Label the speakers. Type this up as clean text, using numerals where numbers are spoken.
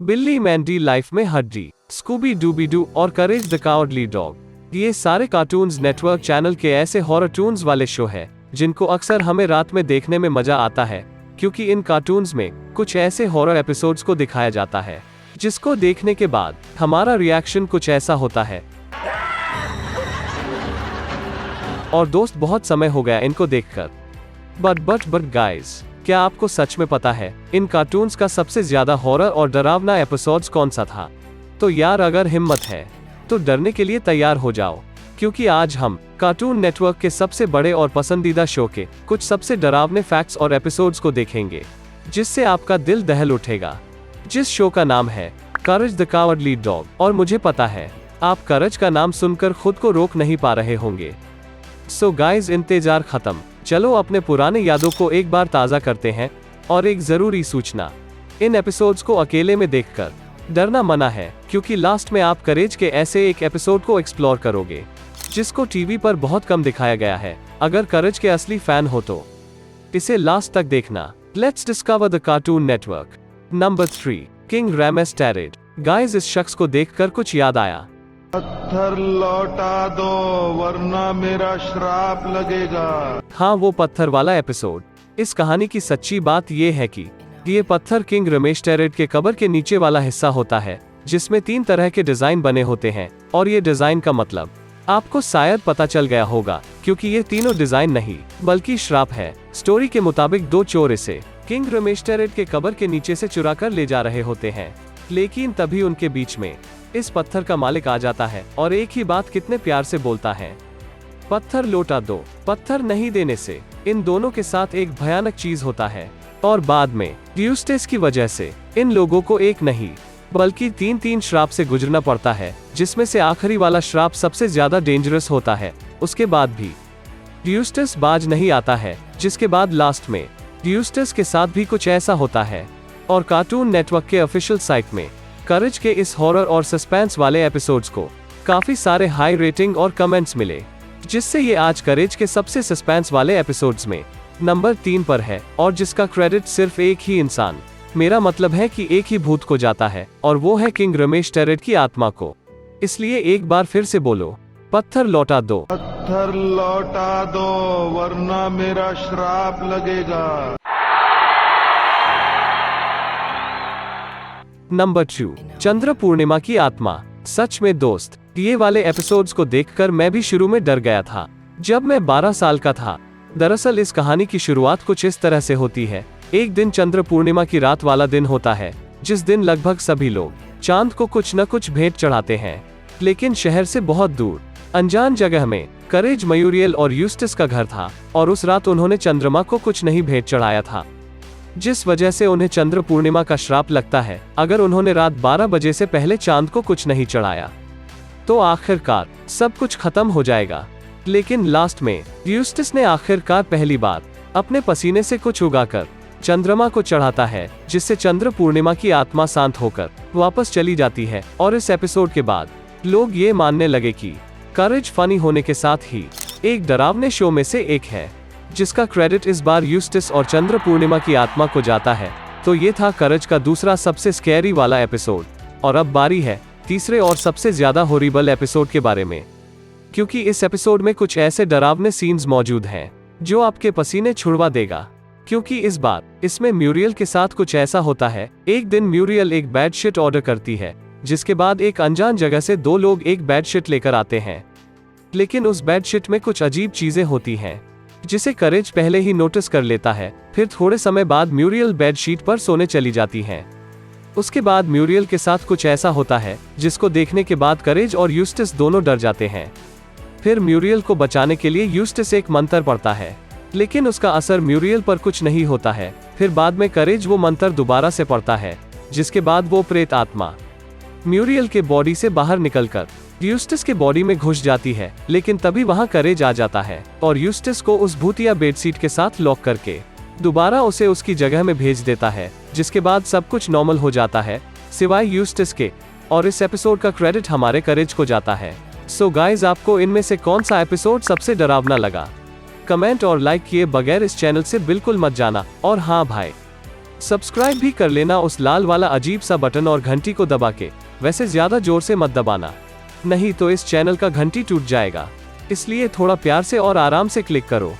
Speaker 1: बिल्ली मैंडी लाइफ में हड्डी, स्कूबी डूबी डू और करेज द कावर्डली डॉग, ये सारे कार्टून्स नेटवर्क चैनल के ऐसे हॉरर टून्स वाले शो हैं जिनको अक्सर हमें रात में देखने में मजा आता है, क्योंकि इन कार्टून्स में कुछ ऐसे हॉरर एपिसोड्स को दिखाया जाता है जिसको देखने के बाद हमारा रिएक्शन कुछ ऐसा होता है। और दोस्त, बहुत समय हो गया इनको देखकर। बट गाइस, क्या आपको सच में पता है इन कार्टून्स का सबसे ज्यादा हॉरर और डरावना एपिसोड्स कौन सा था? तो यार, अगर हिम्मत है तो डरने के लिए तैयार हो जाओ, क्योंकि आज हम कार्टून नेटवर्क के सबसे बड़े और पसंदीदा शो के कुछ सबसे डरावने फैक्ट्स और एपिसोड्स को देखेंगे, जिससे आपका दिल दहल उठेगा। जिस शो का नाम है करेज द कावर्डली डॉग, और मुझे पता है आप करेज का नाम सुनकर खुद को रोक नहीं पा रहे होंगे। सो गाइज, इंतजार खत्म, चलो अपने पुराने यादों को एक बार ताज़ा करते हैं। और एक ज़रूरी सूचना, इन एपिसोड्स को अकेले में देखकर डरना मना है, क्योंकि लास्ट में आप करेज के ऐसे एक एपिसोड को एक्सप्लोर करोगे जिसको टीवी पर बहुत कम दिखाया गया है। अगर करेज के असली फैन हो तो इसे लास्ट तक देखना। Let's discover the Cartoon Network. Number 3, king Rameses टेरेड। गाइज, इस शख्स को देखकर कुछ याद आया?
Speaker 2: पत्थर लौटा दो वरना मेरा श्राप लगेगा।
Speaker 1: हाँ, वो पत्थर वाला एपिसोड। इस कहानी की सच्ची बात ये है कि ये पत्थर किंग रमेस टेरेड के कबर के नीचे वाला हिस्सा होता है, जिसमें 3 तरह के डिजाइन बने होते हैं। और ये डिजाइन का मतलब आपको शायद पता चल गया होगा, क्योंकि ये तीनों डिजाइन नहीं बल्कि श्राप है। स्टोरी के मुताबिक 2 चोर इसे किंग रमेस टेरेड के कबर के नीचे से चुरा कर ले जा रहे होते हैं, लेकिन तभी उनके बीच में इस पत्थर का मालिक आ जाता है और एक ही बात कितने प्यार से बोलता है, पत्थर लौटा दो। पत्थर नहीं देने से इन दोनों के साथ एक भयानक चीज होता है, और बाद में यूस्टेस की वजह से इन लोगों को एक नहीं बल्कि 3 श्राप से गुजरना पड़ता है, जिसमें से आखिरी वाला श्राप सबसे ज्यादा डेंजरस होता है। उसके बाद भी यूस्टेस बाज नहीं आता है, जिसके बाद लास्ट में यूस्टेस के साथ भी कुछ ऐसा होता है। और कार्टून नेटवर्क के ऑफिशियल साइट में करेज के इस हॉरर और सस्पेंस वाले एपिसोड्स को काफी सारे हाई रेटिंग और कमेंट्स मिले, जिससे ये आज करेज के सबसे सस्पेंस वाले एपिसोड्स में नंबर 3 पर है। और जिसका क्रेडिट सिर्फ एक ही इंसान, मेरा मतलब है कि एक ही भूत को जाता है, और वो है किंग रमेस टेरेड की आत्मा को। इसलिए एक बार फिर से बोलो, पत्थर लौटा दो।
Speaker 2: पत्थर लौटा दो वरना मेरा श्राप लगेगा।
Speaker 1: नंबर 2, चंद्र पूर्णिमा की आत्मा। सच में दोस्त, ये वाले एपिसोड्स को देखकर मैं भी शुरू में डर गया था जब मैं 12 साल का था। दरअसल इस कहानी की शुरुआत कुछ इस तरह से होती है। एक दिन चंद्र पूर्णिमा की रात वाला दिन होता है, जिस दिन लगभग सभी लोग चांद को कुछ न कुछ भेंट चढ़ाते हैं। लेकिन शहर से बहुत दूर अनजान जगह में करेज, मयूरियल और यूस्टिस का घर था, और उस रात उन्होंने चंद्रमा को कुछ नहीं भेंट चढ़ाया था, जिस वजह से उन्हें चंद्र पूर्णिमा का श्राप लगता है अगर उन्होंने रात 12 बजे से पहले चांद को कुछ नहीं चढ़ाया। तो आखिरकार सब कुछ खत्म हो जाएगा। लेकिन लास्ट में यूस्टिस ने आखिरकार पहली बार अपने पसीने से कुछ उगाकर चंद्रमा को चढ़ाता है, जिससे चंद्र पूर्णिमा की आत्मा शांत होकर वापस चली जाती है। और इस एपिसोड के बाद लोग ये मानने लगे कि करेज फनी होने के साथ ही एक डरावने शो में से एक है, जिसका क्रेडिट इस बार यूस्टिस और चंद्र पूर्णिमा की आत्मा को जाता है। तो ये था करेज का दूसरा सबसे स्कैरी वाला एपिसोड। और अब बारी है तीसरे और सबसे ज्यादा हॉरिबल एपिसोड के बारे में, क्योंकि इस एपिसोड में कुछ ऐसे डरावने सीन्स मौजूद हैं जो आपके पसीने छुड़वा देगा। क्योंकि इस बार इसमें म्यूरियल के साथ कुछ ऐसा होता है। एक दिन म्यूरियल एक बेडशीट ऑर्डर करती है, जिसके बाद एक अनजान जगह से 2 लोग एक बेडशीट लेकर आते हैं। लेकिन उस बेडशीट में कुछ अजीब चीजें होती हैं, जिसे करेज पहले ही नोटिस कर लेता है। फिर थोड़े समय बाद म्यूरियल बेडशीट पर सोने चली जाती है। उसके बाद म्यूरियल के साथ कुछ ऐसा होता है जिसको देखने के बाद करेज और यूस्टिस दोनों डर जाते हैं। फिर म्यूरियल को बचाने के लिए यूस्टिस एक मंत्र पढ़ता है, लेकिन उसका असर म्यूरियल पर कुछ नहीं होता है। फिर बाद में करेज वो मंत्र दोबारा से पढ़ता है, जिसके बाद वो प्रेत आत्मा म्यूरियल के बॉडी से बाहर निकलकर यूस्टिस के बॉडी में घुस जाती है। लेकिन तभी वहां करेज आ जाता है और यूस्टिस को उस भूतिया बेडशीट के साथ लॉक करके दोबारा उसे उसकी जगह में भेज देता है, जिसके बाद सब कुछ नॉर्मल हो जाता है सिवाय यूस्टिस के। और इस एपिसोड का क्रेडिट हमारे करेज को जाता है। सो गाइज, आपको इनमें से कौन सा एपिसोड सबसे डरावना लगा? कमेंट और लाइक किए बगैर इस चैनल से बिल्कुल मत जाना। और हाँ भाई, सब्सक्राइब भी कर लेना उस लाल वाला अजीब सा बटन और घंटी को दबा के। वैसे ज्यादा जोर से मत दबाना, नहीं तो इस चैनल का घंटी टूट जाएगा, इसलिए थोड़ा प्यार से और आराम से क्लिक करो।